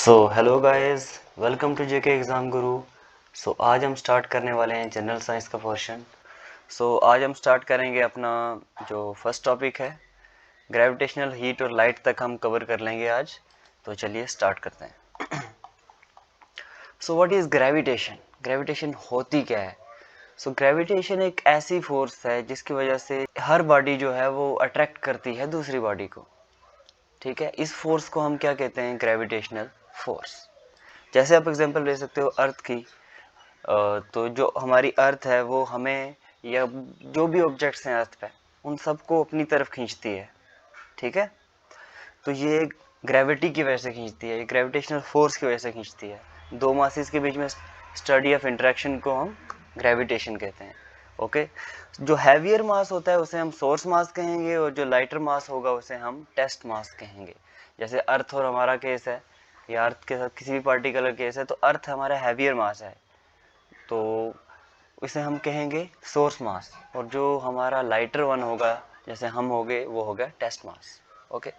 So hello guys, welcome to JK exam Guru. आज हम start करने वाले हैं जनरल साइंस का पोर्शन। आज हम स्टार्ट करेंगे अपना जो फर्स्ट टॉपिक है ग्रेविटेशनल हीट और लाइट तक हम कवर कर लेंगे आज। तो चलिए स्टार्ट करते हैं। What is gravitation? ग्रेविटेशन होती क्या है? ग्रेविटेशन एक ऐसी फोर्स है जिसकी वजह से हर बॉडी जो है वो अट्रैक्ट करती है दूसरी बॉडी को। ठीक है, इस फोर्स को हम क्या कहते हैं? Gravitational force. जैसे आप एग्जांपल ले सकते हो अर्थ की। तो जो हमारी अर्थ है वो हमें या जो भी ऑब्जेक्ट्स हैं अर्थ पे उन सबको अपनी तरफ खींचती है। ठीक है, तो ये ग्रेविटी की वजह से खींचती है, ये ग्रेविटेशनल फोर्स की वजह से खींचती है। दो मासेस के बीच में स्टडी ऑफ इंटरेक्शन को हम ग्रेविटेशन कहते हैं। ओके, जो हैवियर मास होता है उसे हम सोर्स मास कहेंगे और जो लाइटर मास होगा उसे हम टेस्ट मास कहेंगे। जैसे अर्थ और हमारा केस है या अर्थ के साथ किसी भी पार्टिकल का केस है, तो अर्थ हमारा हैवियर मास है तो इसे हम कहेंगे सोर्स मास, और जो हमारा लाइटर वन होगा जैसे हम हो गए वो हो गया test mass. Okay,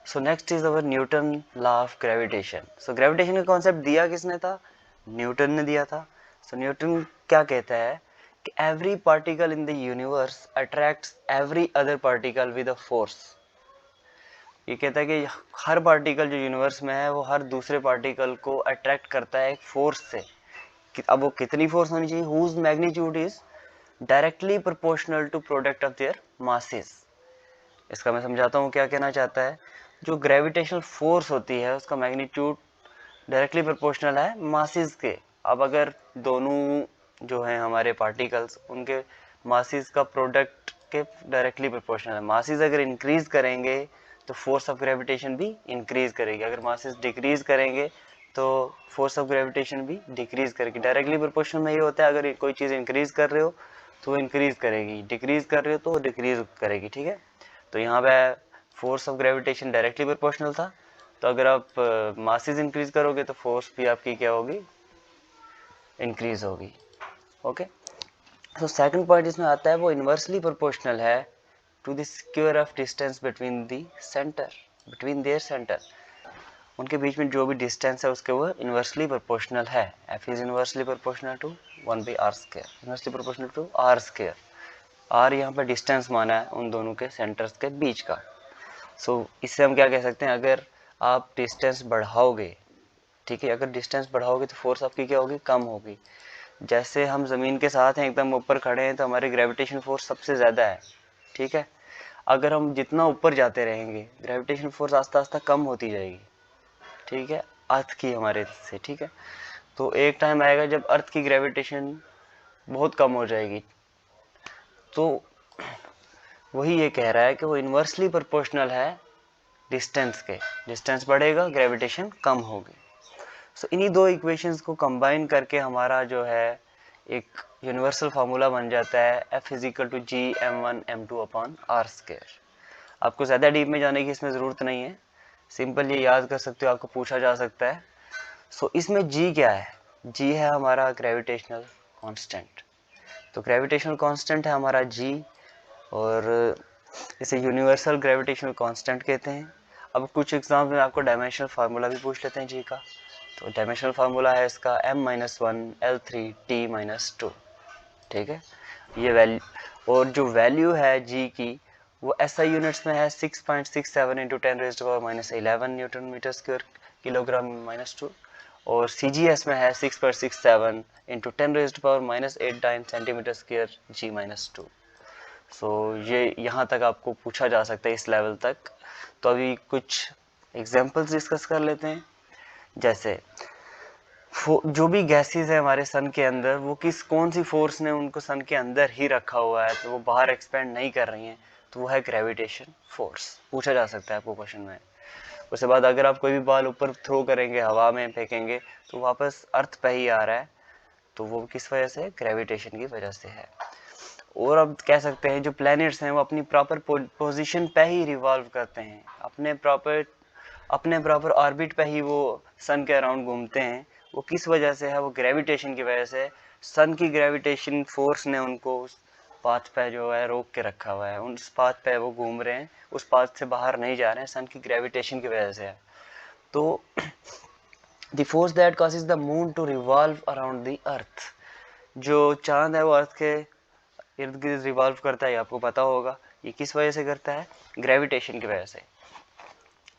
so next is our Newton law of gravitation. Gravitation का कॉन्सेप्ट दिया किसने था? न्यूटन ने दिया था। न्यूटन क्या कहता है कि every particle in the universe attracts every other particle with a force. ये कहता है कि हर पार्टिकल जो यूनिवर्स में है वो हर दूसरे पार्टिकल को अट्रैक्ट करता है एक फोर्स से। अब वो कितनी फोर्स होनी चाहिए? Whose magnitude is directly proportional to product of their masses. इसका मैं समझाता हूँ क्या कहना चाहता है। जो ग्रेविटेशनल फोर्स होती है उसका मैग्नीट्यूड डायरेक्टली प्रोपोर्शनल है मासेस के। अब अगर दोनों जो हैं हमारे पार्टिकल्स उनके मासेस का प्रोडक्ट के डायरेक्टली प्रोपोर्शनल है। मासेस अगर इंक्रीज करेंगे तो फोर्स ऑफ ग्रेविटेशन भी इंक्रीज करेगी, अगर मासेस डिक्रीज करेंगे तो फोर्स ऑफ ग्रेविटेशन भी डिक्रीज करेगी। डायरेक्टली प्रोपोर्शनल में ये होता है अगर कोई चीज़ इंक्रीज कर रहे हो तो वो इंक्रीज करेगी, डिक्रीज कर रहे हो तो वो डिक्रीज करेगी। ठीक है, तो यहाँ पे force of gravitation directly proportional था, तो अगर आप मासेस इंक्रीज करोगे तो फोर्स भी आपकी क्या होगी? इंक्रीज होगी। ओके, तो सेकंड पॉइंट इसमें आता है वो इन्वर्सली प्रोपोर्शनल है to the square of distance between the centre, between their centre. उनके बीच में जो भी डिस्टेंस है उसके वो इन्वर्सली प्रोपोर्शनल है। F is inversely proportional to 1/r square, inversely proportional to r square. r यहाँ पर डिस्टेंस माना है उन दोनों के सेंटर्स के बीच का। इससे हम क्या कह सकते हैं? अगर आप डिस्टेंस बढ़ाओगे, ठीक है, अगर डिस्टेंस बढ़ाओगे तो फोर्स आपकी क्या होगी? कम होगी। जैसे हम ज़मीन के साथ हैं, एकदम ऊपर खड़े हैं, तो हमारी ग्रेविटेशन फोर्स सबसे ज़्यादा है। ठीक है, अगर हम जितना ऊपर जाते रहेंगे ग्रेविटेशन फोर्स आस्ता आस्ता कम होती जाएगी। ठीक है, अर्थ की हमारे से। ठीक है, तो एक टाइम आएगा जब अर्थ की ग्रेविटेशन बहुत कम हो जाएगी। तो वही ये कह रहा है कि वो इन्वर्सली प्रोपोर्शनल है डिस्टेंस के। डिस्टेंस बढ़ेगा, ग्रेविटेशन कम होगी। इन्हीं दो इक्वेशंस को कंबाइन करके हमारा जो है एक यूनिवर्सल फार्मूला बन जाता है F equal to G m1 m2 upon R square. आपको ज़्यादा डीप में जाने की इसमें ज़रूरत नहीं है, सिंपल ये याद कर सकते हो, आपको पूछा जा सकता है। इसमें G क्या है? G है हमारा ग्रेविटेशनल कांस्टेंट। तो ग्रेविटेशनल कांस्टेंट है हमारा G, और इसे यूनिवर्सल ग्रेविटेशनल कांस्टेंट कहते हैं। अब कुछ एग्जाम में आपको डायमेंशनल फार्मूला भी पूछ लेते हैं जी का। तो डायमेंशनल फार्मूला है इसका m-1 L3T-2। ठीक है, ये वैल्यू, और जो वैल्यू है जी की वो SI यूनिट्स में है 6.67 into 10⁻⁻11 newton metre square kilogram -2, और CGS में है 6.67 इंटू 10⁻⁻89 सेंटीमीटर स्क्वायर G-2। ये यहाँ तक आपको पूछा जा सकता है, इस लेवल तक। तो अभी कुछ एग्जांपल्स डिस्कस कर लेते हैं। जैसे जो भी गैसेस है हमारे सन के अंदर, वो कौन सी फोर्स ने उनको सन के अंदर ही रखा हुआ है, तो वो बाहर एक्सपेंड नहीं कर रही हैं, तो वो है ग्रेविटेशन फोर्स। पूछा जा सकता है आपको क्वेश्चन में। उसके बाद अगर आप कोई भी बॉल ऊपर थ्रो करेंगे, हवा में फेंकेंगे, तो वापस अर्थ पे ही आ रहा है, तो वो किस वजह से? ग्रेविटेशन की वजह से है। और अब कह सकते हैं जो प्लैनेट्स हैं वो अपनी प्रॉपर पोजीशन पे ही रिवॉल्व करते हैं, अपने प्रॉपर ऑर्बिट पे ही वो सन के अराउंड घूमते हैं। वो किस वजह से है? वो ग्रेविटेशन की वजह से। सन की ग्रेविटेशन फोर्स ने उनको उस पाथ पे जो है रोक के रखा हुआ है, उस पाथ पे वो घूम रहे हैं, उस पाथ से बाहर नहीं जा रहे हैं, सन की ग्रेविटेशन की वजह से है। तो the force that causes the moon to revolve around the earth, जो चांद है वो अर्थ के इर्द गिर्द रिवॉल्व करता है, आपको पता होगा। ये किस वजह से करता है? ग्रेविटेशन की वजह से,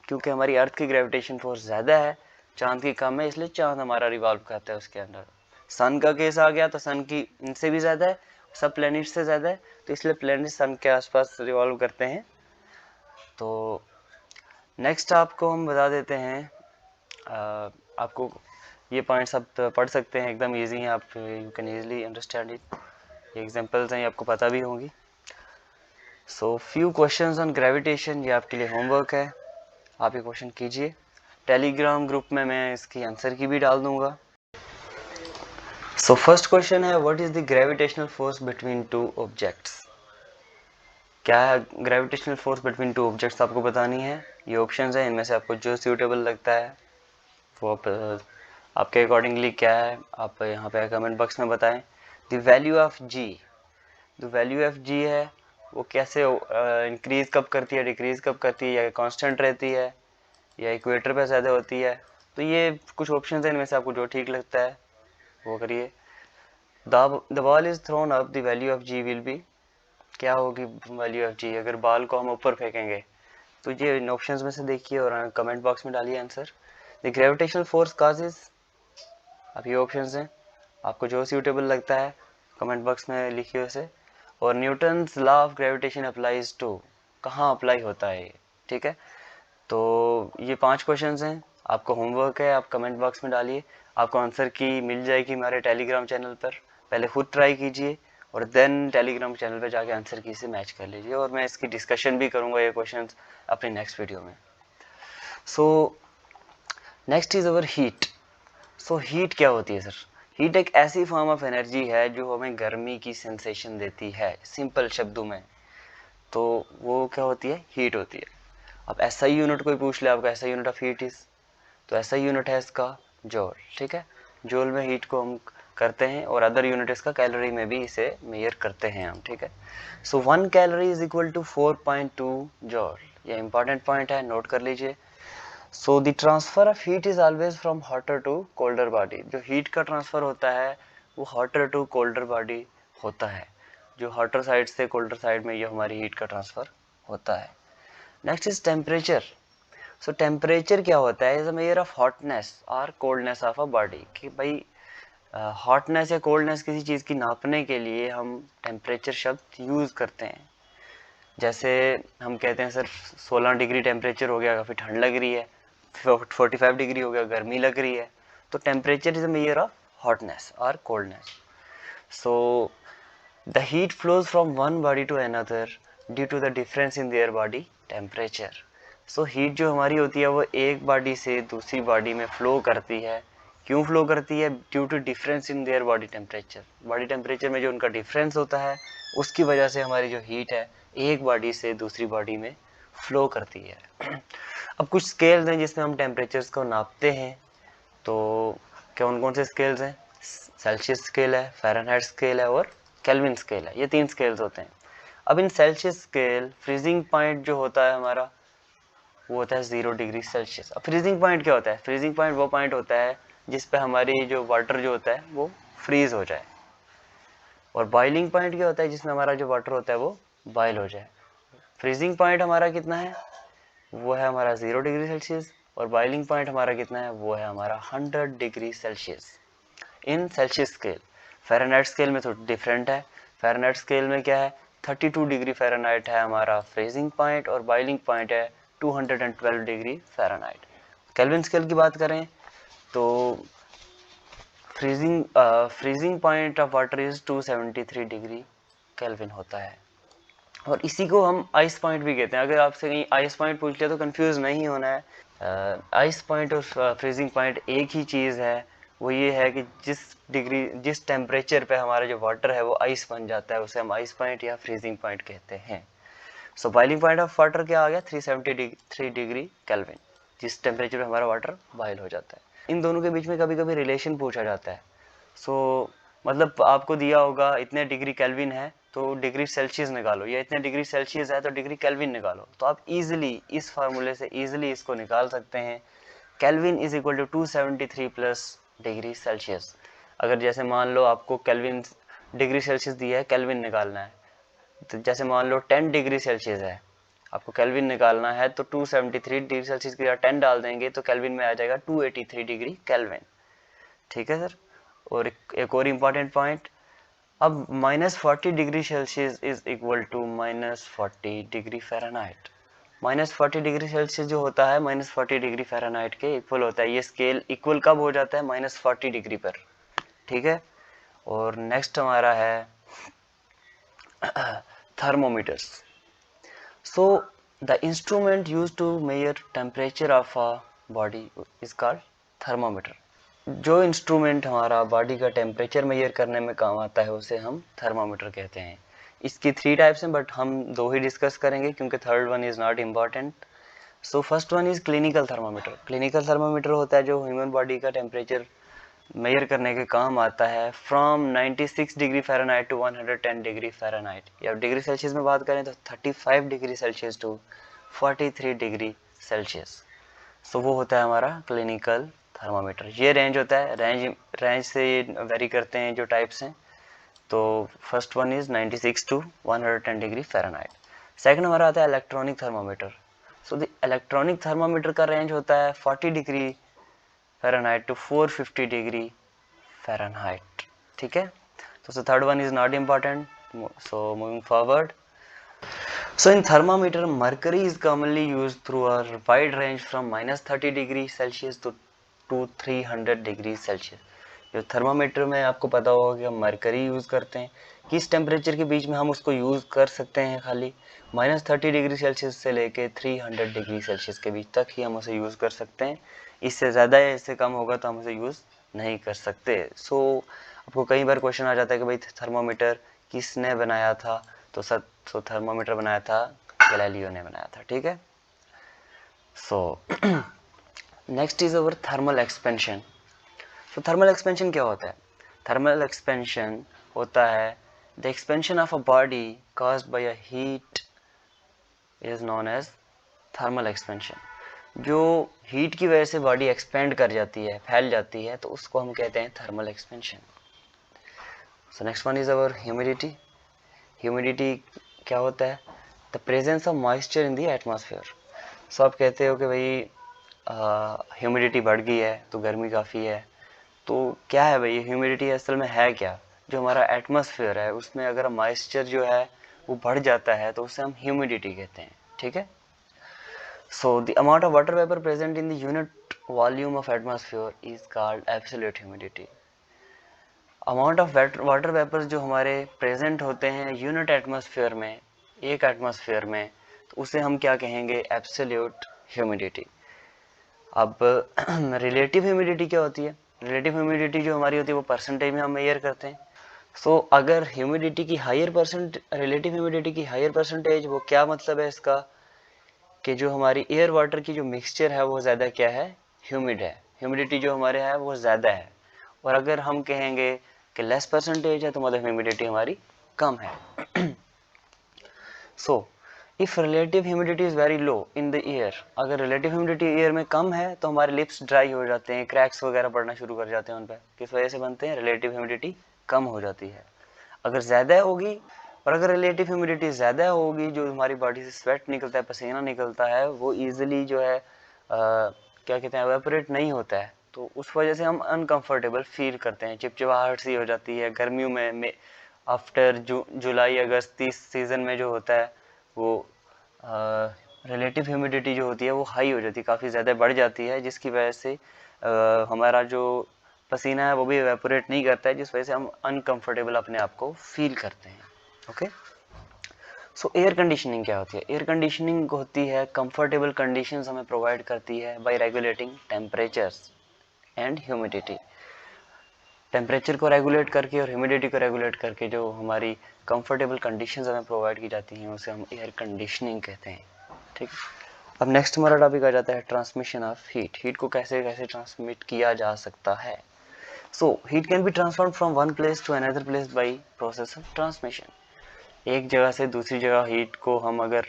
क्योंकि हमारी अर्थ की ग्रेविटेशन फोर्स ज़्यादा है, चांद की कम है, इसलिए चांद हमारा रिवॉल्व करता है उसके अंदर। सन का केस आ गया तो सन की इनसे भी ज़्यादा है, सब प्लैनेट से ज़्यादा है, तो इसलिए प्लैनेट सन के आसपास रिवॉल्व करते हैं। तो नेक्स्ट आपको हम बता देते हैं, आपको ये पॉइंट्स आप पढ़ सकते हैं, एकदम इजी हैं, आप you can easily understand it. ये एग्जांपल्स हैं, ये आपको पता भी होंगी। So few questions on gravitation, ये आपके लिए होमवर्क है, आप ये क्वेश्चन कीजिए। टेलीग्राम ग्रुप में मैं इसकी आंसर की भी डाल दूंगा। सो फर्स्ट क्वेश्चन है, what is the gravitational force between two objects? क्या है gravitational force between two objects, आपको बतानी है। ये ऑप्शंस हैं, इनमें से आपको जो सूटेबल लगता है वो आपके अकॉर्डिंगली क्या है, आप यहाँ पे कमेंट बॉक्स में बताएं। The value of g, the value of g है वो कैसे इंक्रीज कब करती है, डिक्रीज कब करती है, या कांस्टेंट रहती है, या इक्वेटर पे ज़्यादा होती है। तो ये कुछ ऑप्शंस हैं, इनमें से आपको जो ठीक लगता है वो करिए। The ball is thrown up, the value of G will be, क्या होगी वैल्यू ऑफ जी अगर बॉल को हम ऊपर फेंकेंगे? तो ये इन ऑप्शंस में से देखिए और कमेंट बॉक्स में डालिए answer. The gravitational force causes, अब ये ऑप्शंस हैं, आपको जो सूटेबल लगता है कमेंट बॉक्स में लिखिए उसे। और Newton's law of gravitation applies to, कहाँ अप्लाई होता है ये, ठीक है। तो ये 5 क्वेश्चंस हैं, आपको होमवर्क है, आप कमेंट बॉक्स में डालिए, आपको आंसर की मिल जाएगी हमारे टेलीग्राम चैनल पर। पहले खुद ट्राई कीजिए और देन टेलीग्राम चैनल पर जाके आंसर की से मैच कर लीजिए, और मैं इसकी डिस्कशन भी करूँगा ये क्वेश्चंस अपनी नेक्स्ट वीडियो में। सो next is our heat. So heat क्या होती है सर? हीट एक ऐसी फॉर्म ऑफ एनर्जी है जो हमें गर्मी की सेंसेशन देती है, सिंपल शब्दों में। तो वो क्या होती है? हीट होती है। अब ऐसा ही यूनिट कोई पूछ ले आपका, ऐसा यूनिट ऑफ हीट इज, तो ऐसा यूनिट है इसका जूल, ठीक है। जूल में हीट को हम करते हैं, और अदर यूनिट इसका कैलोरी में भी इसे मेजर करते हैं हम, ठीक है। So 1 calorie is equal to 4.2 joule, ये इंपॉर्टेंट पॉइंट है, नोट कर लीजिए। So the transfer of heat is always from hotter to colder body, जो हीट का ट्रांसफर होता है वो हॉटर टू कोल्डर बॉडी होता है, जो हॉटर साइड से कोल्डर साइड में ये हमारी हीट का ट्रांसफर होता है। Next is temperature. So temperature क्या होता है? Is a measure of hotness और कोल्डनेस ऑफ अ बॉडी, कि भाई हॉटनेस या कोल्डनेस किसी चीज़ की नापने के लिए हम टेम्परेचर शब्द यूज़ करते हैं। जैसे हम कहते हैं सर 16 डिग्री टेम्परेचर हो गया, काफ़ी ठंड लग रही है, 45 डिग्री हो गया, गर्मी लग रही है। तो temperature is a measure of hotness और coldness. So the heat flows from one body to another due to the difference in their body temperature. So heat जो हमारी होती है वो एक बॉडी से दूसरी बॉडी में फ्लो करती है। क्यों फ्लो करती है? Due to difference in their body temperature, body temperature में जो उनका डिफरेंस होता है उसकी वजह से हमारी जो हीट है एक बॉडी से दूसरी बॉडी में फ्लो करती है। अब कुछ स्केल्स हैं जिसमें हम टेम्परेचर्स को नापते हैं, तो कौन कौन से स्केल्स हैं? सेल्सियस स्केल है, फ़ारेनहाइट स्केल है और केल्विन स्केल है, ये 3 स्केल्स होते हैं। अब इन सेल्सियस स्केल फ्रीजिंग पॉइंट जो होता है हमारा वो होता है 0 डिग्री सेल्सियस। अब फ्रीजिंग पॉइंट क्या होता है? फ्रीजिंग पॉइंट वो पॉइंट होता है जिस पे हमारी जो वाटर जो होता है वो फ्रीज हो जाए, और बॉइलिंग पॉइंट क्या होता है? जिसमें हमारा जो वाटर होता है वो बॉयल हो जाए। फ्रीजिंग पॉइंट हमारा कितना है? वो है हमारा 0 डिग्री सेल्सियस, और बॉइलिंग पॉइंट हमारा कितना है? वो है हमारा 100 degree Celsius in Celsius scale. Fahrenheit scale में थोड़ा डिफरेंट है। फ़ारेनहाइट स्केल में क्या है? 32 डिग्री फ़ारेनहाइट है हमारा फ्रीजिंग पॉइंट, और बॉइलिंग पॉइंट है 212 डिग्री फ़ारेनहाइट। केल्विन स्केल की बात करें तो freezing point of water is 273 degree kelvin होता है, और इसी को हम आइस पॉइंट भी कहते हैं। अगर आपसे कहीं आइस पॉइंट पूछ लिया तो कंफ्यूज नहीं होना है। आइस पॉइंट और फ्रीजिंग पॉइंट एक ही चीज़ है। वो ये है कि जिस टेम्परेचर पे हमारा जो वाटर है वो आइस बन जाता है, उसे हम आइस पॉइंट या फ्रीजिंग पॉइंट कहते हैं। सो बॉइलिंग पॉइंट ऑफ वाटर क्या आ गया? 373 डिग्री केल्विन, जिस टेम्परेचर पे हमारा वाटर बॉयल हो जाता है। इन दोनों के बीच में कभी कभी रिलेशन पूछा जाता है। सो मतलब आपको दिया होगा इतने डिग्री केल्विन है तो डिग्री सेल्सियस निकालो, या इतने डिग्री सेल्सियस है तो डिग्री केल्विन निकालो, तो आप इजीली इस फार्मूले से इजीली इसको निकाल सकते हैं kelvin is equal to 273 plus degree Celsius. अगर जैसे मान लो आपको केल्विन डिग्री सेल्सियस दिया है, केल्विन निकालना है, तो जैसे मान लो 10 डिग्री सेल्सियस है, आपको केल्विन निकालना है, तो 273 डिग्री सेल्सियस की जगह 10 डाल देंगे तो केल्विन में आ जाएगा 283 डिग्री केल्विन। ठीक है सर। और एक और इम्पॉर्टेंट पॉइंट, अब -40 degree Celsius is equal to -40 degree Fahrenheit. -40 degree Celsius जो होता है -40 डिग्री फ़ारेनहाइट के इक्वल होता है। ये स्केल इक्वल कब हो जाता है? -40 डिग्री पर। ठीक है। और नेक्स्ट हमारा है thermometers. So the instrument used to measure temperature of a body is called thermometer. जो इंस्ट्रूमेंट हमारा बॉडी का टेम्परेचर मेजर करने में काम आता है उसे हम थर्मामीटर कहते हैं। इसकी 3 टाइप्स हैं, बट हम 2 ही डिस्कस करेंगे क्योंकि third one is not important. So first one is clinical thermometer. Clinical thermometer होता है जो ह्यूमन बॉडी का टेम्परेचर मेजर करने के काम आता है from 96 degree Fahrenheit to 110 degree Fahrenheit, या डिग्री सेल्सियस में बात करें तो 35 degree Celsius to 43 degree Celsius. So वो होता है हमारा क्लिनिकल थर्मामीटर। ये रेंज होता है, रेंज से ये वेरी करते हैं जो टाइप्स हैं। तो first one is 96 to 110 degree Fahrenheit. Second हमारा आता है electronic thermometer. So the electronic thermometer का रेंज होता है 40 degree Fahrenheit to 450 degree Fahrenheit. ठीक है। तो third one is not important. So moving forward. So in thermometer, mercury is commonly used through a wide range from -30 degree Celsius to 300 degree Celsius. जो thermometer में आपको पता होगा कि हम मरकरी यूज़ करते हैं, किस टेम्परेचर के बीच में हम उसको यूज़ कर सकते हैं? खाली -30 डिग्री सेल्सियस से लेके 300 डिग्री सेल्सियस के बीच तक ही हम उसे यूज़ कर सकते हैं। इससे ज़्यादा या इससे कम होगा तो हम उसे यूज़ नहीं कर सकते। सो आपको कई बार क्वेश्चन आ जाता है कि भाई थर्मामीटर किसने बनाया था? तो थर्मामीटर बनाया था गैलीलियो ने बनाया था। ठीक है। So next is our thermal expansion. तो थर्मल एक्सपेंशन क्या होता है? थर्मल एक्सपेंशन होता है the expansion of a body caused by a heat is known as thermal expansion. जो हीट की वजह से बॉडी एक्सपेंड कर जाती है, फैल जाती है, तो उसको हम कहते हैं thermal expansion. So next one is our humidity. Humidity क्या होता है? The presence of moisture in the atmosphere. So आप कहते हो कि भाई ह्यूमिडिटी बढ़ गई है तो गर्मी काफ़ी है, तो क्या है भाई ह्यूमिडिटी असल में है क्या? जो हमारा एटमॉस्फेयर है उसमें अगर मॉइस्चर जो है वो बढ़ जाता है तो उसे हम ह्यूमिडिटी कहते हैं। ठीक है। So the amount of water vapour present in the unit volume of atmosphere is called absolute humidity. Amount of water vapour जो हमारे प्रेजेंट होते हैं यूनिट एटमॉस्फेयर में, एक एटमॉस्फेयर में, तो उसे हम क्या कहेंगे? Absolute humidity. अब रिलेटिव ह्यूमिडिटी क्या होती है? रिलेटिव ह्यूमिडिटी जो हमारी होती है वो परसेंटेज में हम मेजर करते हैं। सो अगर ह्यूमिडिटी की रिलेटिव ह्यूमिडिटी की हायर परसेंटेज, वो क्या मतलब है इसका? कि जो हमारी एयर वाटर की जो मिक्सचर है वो ज़्यादा क्या है? ह्यूमिड है। ह्यूमिडिटी जो हमारे है वो ज़्यादा है। और अगर हम कहेंगे कि लेस परसेंटेज है तो मतलब ह्यूमिडिटी हमारी कम है। So if relative humidity is very low in the air, अगर रिलेटिव ह्यूमिडिटी एयर में कम है तो हमारे लिप्स ड्राई हो जाते हैं, क्रैक्स वगैरह पड़ना शुरू कर जाते हैं उन पर। किस वजह से बनते हैं? रिलेटिव ह्यूमिडिटी कम हो जाती है। अगर ज़्यादा होगी, और अगर रिलेटिव ह्यूमिडिटी ज़्यादा होगी, जो हमारी बॉडी से स्वेट निकलता है, पसीना निकलता है, वो ईजिली जो है क्या कहते हैं, एवेपोरेट नहीं होता है, तो उस वजह से हम अनकंफर्टेबल फील करते हैं, चिपचिपाहट सी हो जाती है। गर्मियों में आफ्टर जुलाई अगस्त इस सीज़न में जो होता है वो रिलेटिव ह्यूमिडिटी जो होती है वो हाई हो जाती है, काफ़ी ज़्यादा बढ़ जाती है, जिसकी वजह से हमारा जो पसीना है वो भी एवेपोरेट नहीं करता है, जिस वजह से हम अनकंफर्टेबल अपने आप को फील करते हैं। ओके। सो एयर कंडीशनिंग क्या होती है? एयर कंडीशनिंग होती है कंफर्टेबल कंडीशंस हमें प्रोवाइड करती है bye regulating temperatures and humidity. Temperature को रेगुलेट करके और ह्यूमिडिटी को रेगुलेट करके जो हमारी कंफर्टेबल कंडीशंस हमें प्रोवाइड की जाती हैं उसे हम एयर कंडीशनिंग कहते हैं। ठीक। अब नेक्स्ट हमारा टॉपिक आ जाता है ट्रांसमिशन ऑफ हीट। हीट को कैसे कैसे ट्रांसमिट किया जा सकता है? So heat can be transferred from one place to another place by process of transmission. एक जगह से दूसरी जगह हीट को हम अगर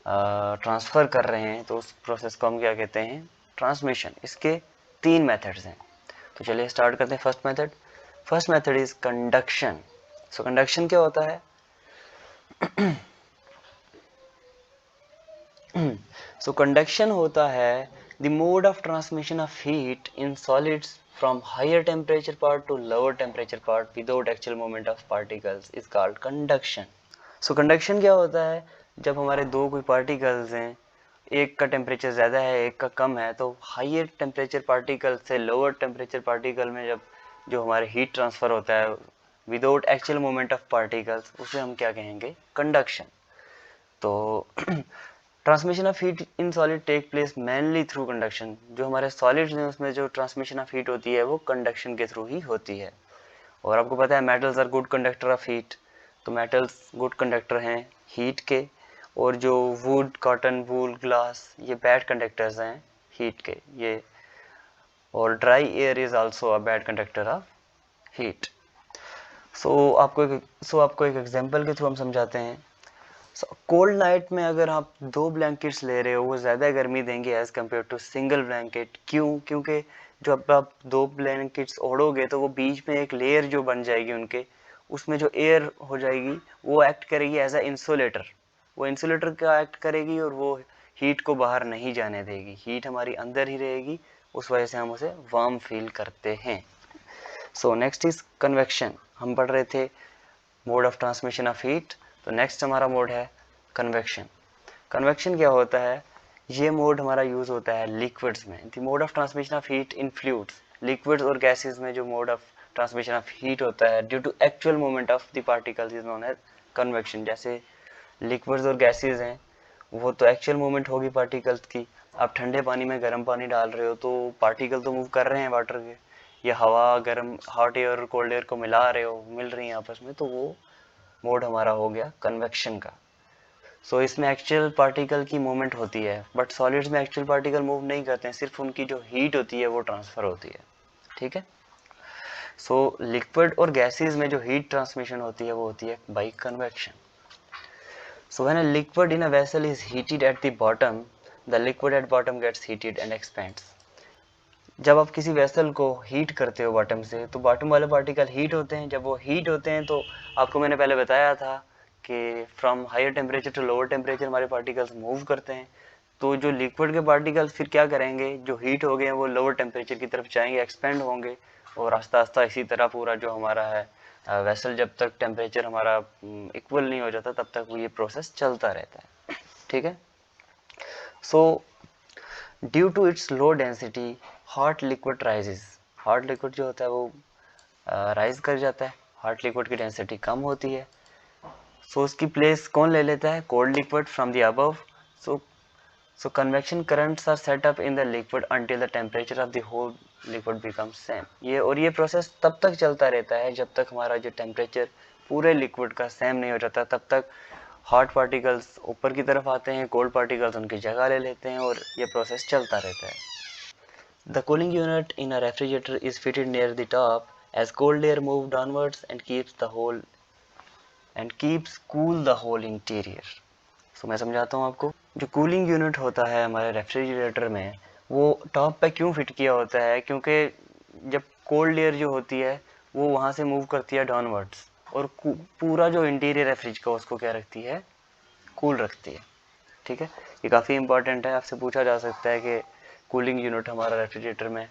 ट्रांसफ़र कर रहे हैं तो उस प्रोसेस को हम क्या कहते हैं? ट्रांसमिशन, इसके 3 मेथड्स हैं। तो चलिए स्टार्ट करते हैं first method. First method is conduction. So conduction क्या होता है? सो कंडक्शन होता है the mode of transmission of heat in solids from higher temperature part to lower temperature part without actual movement of particles is called conduction. So conduction क्या होता है? जब हमारे दो कोई पार्टिकल्स हैं, एक का टेम्परेचर ज़्यादा है एक का कम है, तो हायर टेम्परेचर पार्टिकल से लोअर टेम्परेचर पार्टिकल में जब जो हमारे हीट ट्रांसफ़र होता है without actual movement of particles, उसे हम क्या कहेंगे? कंडक्शन। तो transmission of heat in solid take place mainly through conduction. जो हमारे सॉलिड्स हैं उसमें जो ट्रांसमिशन ऑफ हीट होती है वो कंडक्शन के थ्रू ही होती है। और आपको पता है metals are good conductor of heat, तो मेटल्स गुड कंडक्टर हैं हीट के, और जो वुड, कॉटन, वूल, ग्लास ये बैड कंडक्टर्स हैं हीट के ये। और dry air is also a bad conductor of heat. So आपको एक एग्जांपल के थ्रू हम समझाते हैं। कोल्ड नाइट में अगर आप 2 ब्लैंकेट्स ले रहे हो वो ज़्यादा गर्मी देंगे as compare to single blanket. क्यों? क्योंकि जो आप 2 ब्लैंकेट्स ओढ़ोगे तो वो बीच में एक लेयर जो बन जाएगी उनके, उसमें जो एयर हो जाएगी वो एक्ट करेगी एज अ इंसुलेटर। वो इंसुलेटर का एक्ट करेगी और वो हीट को बाहर नहीं जाने देगी, हीट हमारी अंदर ही रहेगी, उस वजह से हम उसे वार्म फील करते हैं। सो नेक्स्ट इज कन्वेक्शन। हम पढ़ रहे थे mode of transmission of heat, तो नेक्स्ट हमारा मोड है कन्वेक्शन। कन्वेक्शन क्या होता है? ये मोड हमारा यूज होता है लिक्विड्स में। The mode of transmission of heat in fluids, liquids और गैसेस में जो mode of transmission of heat होता है due to actual movement of the particles is known as convection. जैसे लिक्विड्स और गैसेस हैं, वो तो एक्चुअल मूवमेंट होगी पार्टिकल्स की। आप ठंडे पानी में गर्म पानी डाल रहे हो तो पार्टिकल तो मूव कर रहे हैं वाटर के, या हवा गर्म हॉट एयर और कोल्ड एयर को मिला रहे हो, मिल रही है आपस में, तो वो मोड हमारा हो गया कन्वेक्शन का। सो इसमें एक्चुअल पार्टिकल की मूवमेंट होती है, बट सॉलिड्स में एक्चुअल पार्टिकल मूव नहीं करते हैं, सिर्फ उनकी जो हीट होती है वो ट्रांसफ़र होती है। ठीक है। सो लिक्विड और गैसेस में जो हीट ट्रांसमिशन होती है वो होती है by convection. So when a liquid in a vessel is heated at the bottom, the liquid at bottom gets heated and expands. जब आप किसी वेसल को हीट करते हो बॉटम से, तो बॉटम वाले पार्टिकल हीट होते हैं। जब वो हीट होते हैं तो आपको मैंने पहले बताया था कि from higher temperature to lower temperature हमारे पार्टिकल्स मूव करते हैं। तो जो लिक्विड के पार्टिकल्स फिर क्या करेंगे, जो हीट हो गए हैं वो लोअर टेम्परेचर की तरफ जाएंगे, एक्सपेंड होंगे, और आस्ता आस्ता इसी तरह पूरा जो हमारा है वेसल, जब तक टेम्परेचर हमारा इक्वल नहीं हो जाता तब तक वो ये प्रोसेस चलता रहता है। ठीक है। So due to its low density hot liquid rises. Hot liquid जो होता है वो राइज कर जाता है, हॉट लिक्विड की डेंसिटी कम होती है। सो उसकी प्लेस कौन ले लेता है? Cold liquid from the above. So convection currents are set up in the liquid until the temperature of the whole liquid becomes same. ये प्रोसेस तब तक चलता रहता है जब तक हमारा जो टेम्परेचर पूरे लिक्विड का सेम नहीं हो जाता, तब तक हॉट पार्टिकल्स ऊपर की तरफ आते हैं, कोल्ड पार्टिकल्स उनकी जगह ले लेते हैं, और ये प्रोसेस चलता रहता है। The cooling unit in a refrigerator is fitted near the top as cold air moves downwards and keeps cool the whole interior. So मैं समझाता हूँ आपको। जो कूलिंग यूनिट होता है हमारे रेफ्रिजरेटर में, वो टॉप पे क्यों फिट किया होता है? क्योंकि जब कोल्ड एयर जो होती है वो वहाँ से मूव करती है डाउनवर्ड्स, और पूरा जो इंटीरियर है फ्रिज का उसको क्या रखती है? कूल रखती है। ठीक है। ये काफ़ी इंपॉर्टेंट है, आपसे पूछा जा सकता है कि कूलिंग यूनिट हमारा रेफ्रिजरेटर में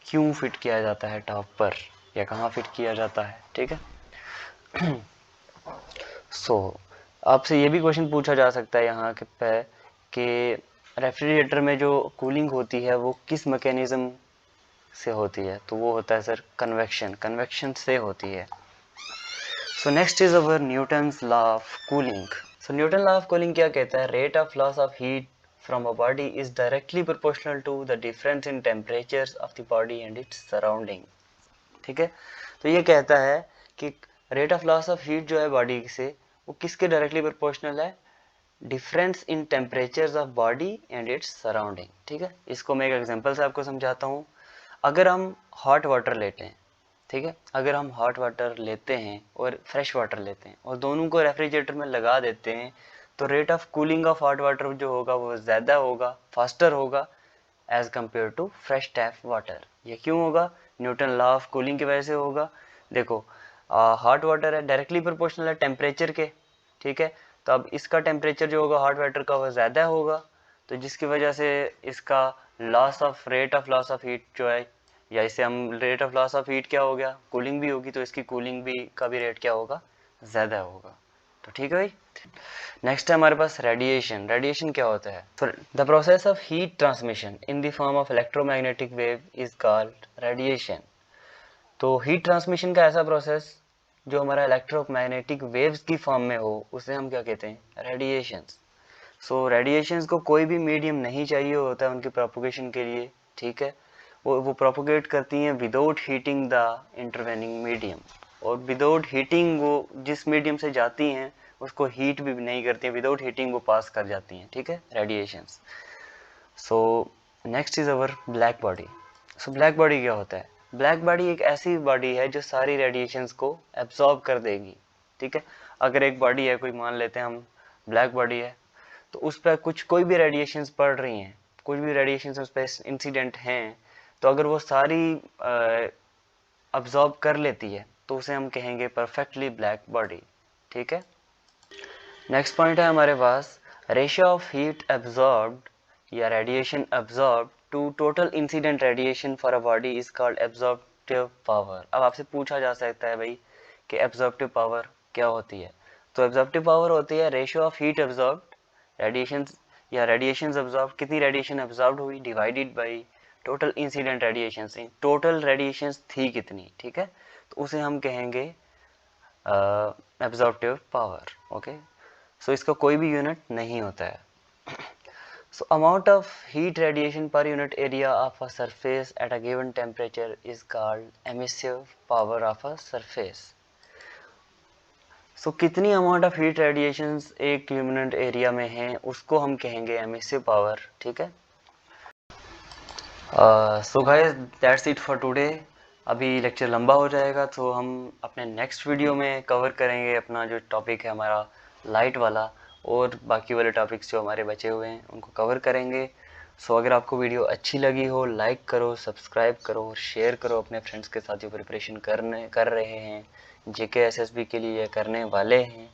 क्यों फिट किया जाता है टॉप पर, या कहाँ फिट किया जाता है। ठीक है। सो आपसे ये भी क्वेश्चन पूछा जा सकता है यहाँ के पे कि रेफ्रिजरेटर में जो कूलिंग होती है वो किस मैकेनिज्म से होती है? तो वो होता है सर कन्वेक्शन से होती है। So next is our Newton's law of cooling. So Newton law of cooling क्या कहता है? Rate of loss of heat from a body is directly proportional to the difference in temperatures of the body and its surrounding। ठीक है। तो ये कहता है कि rate of loss of heat जो है बॉडी से, वो किसके डायरेक्टली प्रोपोर्शनल है? Difference in temperatures of body and its surrounding. ठीक है। इसको मैं एक एग्जांपल से आपको समझाता हूँ। अगर हम हॉट वाटर लेते हैं, ठीक है, अगर हम हॉट वाटर लेते हैं और फ्रेश वाटर लेते हैं और दोनों को रेफ्रिजरेटर में लगा देते हैं, तो rate of cooling of hot water जो होगा वो ज़्यादा होगा, फास्टर होगा as compare to fresh tap water. ये क्यों होगा? न्यूटन लॉ ऑफ कूलिंग की वजह से होगा। देखो हॉट वाटर है डायरेक्टली प्रोपोर्शनल है टेम्परेचर के, ठीक है। तो अब इसका टेम्परेचर जो होगा हॉट वाटर का वो ज़्यादा होगा, तो जिसकी वजह से इसका rate of loss of heat जो है, या इसे हम rate of loss of heat क्या हो गया, कूलिंग भी होगी, तो इसकी कूलिंग भी का भी रेट क्या होगा, ज़्यादा होगा। तो ठीक है भाई। नेक्स्ट है हमारे पास रेडिएशन। रेडिएशन क्या होता है? The process of heat transmission in the form of electromagnetic wave is called radiation. तो हीट ट्रांसमिशन का ऐसा प्रोसेस जो हमारा इलेक्ट्रोमैग्नेटिक वेव्स की फॉर्म में हो, उसे हम क्या कहते हैं? रेडिएशंस। सो रेडिएशंस को कोई भी मीडियम नहीं चाहिए होता है उनकी प्रोपोगेशन के लिए, ठीक है। वो प्रोपोगेट करती हैं without heating the intervening medium, और विदाउट हीटिंग वो जिस मीडियम से जाती हैं उसको हीट भी नहीं करती हैं, विदाउट हीटिंग वो पास कर जाती हैं, ठीक है, radiations. So next is our black body. So black body क्या होता है? ब्लैक बॉडी एक ऐसी बॉडी है जो सारी रेडिएशंस को एब्जॉर्ब कर देगी, ठीक है। अगर एक बॉडी है, कोई मान लेते हैं हम ब्लैक बॉडी है, तो उस पर कोई भी रेडिएशंस पड़ रही हैं, कुछ भी रेडिएशंस उस पर इंसिडेंट हैं, तो अगर वो सारी अब्जॉर्ब कर लेती है तो उसे हम कहेंगे परफेक्टली ब्लैक बॉडी, ठीक है। नेक्स्ट पॉइंट है हमारे पास रेशियो ऑफ हीट एब्जॉर्ब्ड या radiation absorb to total incident radiation for a body is called absorptive power. अब आपसे पूछा जा सकता है भाई कि एब्जॉर्प्टिव पावर क्या होती है? तो एब्जॉर्प्टिव पावर होती है ratio of heat absorbed radiation या रेडिएशन एब्जॉर्ब, कितनी रेडिएशन एब्जॉर्ब हुई divided by total incident radiation, total radiation थी कितनी, ठीक है। तो उसे हम कहेंगे एब्जॉर्प्टिव पावर, ओके। सो इसका कोई भी यूनिट नहीं होता है। So amount of heat radiation per unit area of a surface at a given temperature is called emissive power of a surface. So कितनी amount of heat radiations एक unit area में है उसको हम कहेंगे emissive power, ठीक है। So guys that's it for today। अभी लेक्चर लंबा हो जाएगा, तो हम अपने नेक्स्ट वीडियो में कवर करेंगे अपना जो टॉपिक है हमारा लाइट वाला, और बाकी वाले टॉपिक्स जो हमारे बचे हुए हैं उनको कवर करेंगे। सो अगर आपको वीडियो अच्छी लगी हो, लाइक करो, सब्सक्राइब करो और शेयर करो अपने फ्रेंड्स के साथ जो प्रिपरेशन कर रहे हैं जेके एसएसबी के लिए, करने वाले हैं।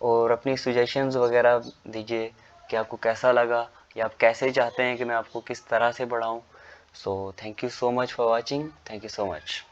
और अपनी सजेशंस वगैरह दीजिए कि आपको कैसा लगा या आप कैसे चाहते हैं कि मैं आपको किस तरह से पढ़ाऊँ। So thank you so much for watching, thank you so much.